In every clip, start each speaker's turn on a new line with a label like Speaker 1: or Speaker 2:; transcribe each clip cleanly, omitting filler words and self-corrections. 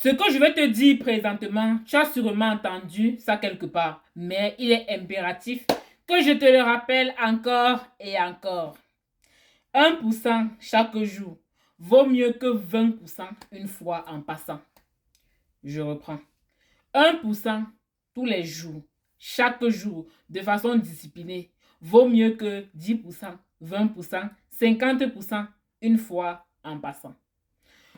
Speaker 1: Ce que je vais te dire présentement, tu as sûrement entendu ça quelque part, mais il est impératif que je te le rappelle encore et encore. 1% chaque jour vaut mieux que 20% une fois en passant. Je reprends. 1% tous les jours, chaque jour, de façon disciplinée, vaut mieux que 10%, 20%, 50% une fois en passant.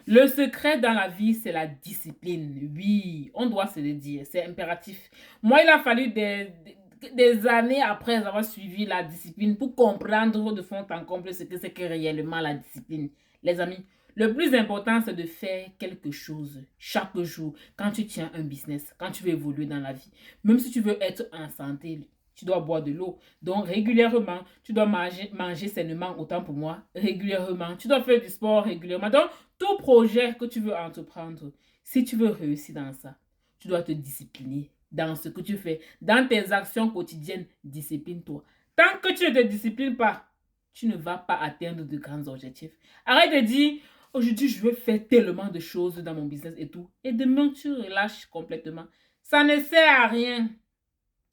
Speaker 1: Le secret dans la vie, c'est la discipline. Oui, on doit se le dire, c'est impératif. Moi, il a fallu des années après avoir suivi la discipline pour comprendre de fond en comble ce que c'est que réellement la discipline. Les amis, le plus important, c'est de faire quelque chose chaque jour quand tu tiens un business, quand tu veux évoluer dans la vie. Même si tu veux être en santé, tu dois boire de l'eau. Donc, régulièrement, tu dois manger sainement, autant pour moi, régulièrement. Tu dois faire du sport régulièrement. Donc, tout projet que tu veux entreprendre, si tu veux réussir dans ça, tu dois te discipliner dans ce que tu fais. Dans tes actions quotidiennes, discipline-toi. Tant que tu ne te disciplines pas, tu ne vas pas atteindre de grands objectifs. Arrête de dire, aujourd'hui, je vais faire tellement de choses dans mon business et tout. Et demain, tu relâches complètement. Ça ne sert à rien.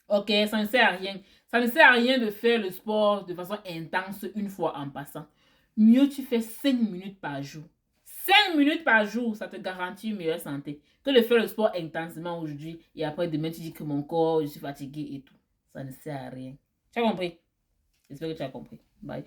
Speaker 1: Ok, ça ne sert à rien. Ça ne sert à rien de faire le sport de façon intense une fois en passant. Mieux tu fais 5 minutes par jour. 5 minutes par jour, ça te garantit une meilleure santé que de faire le sport intensément aujourd'hui et après demain tu dis que mon corps, je suis fatigué et tout. Ça ne sert à rien. Tu as compris? J'espère que tu as compris. Bye.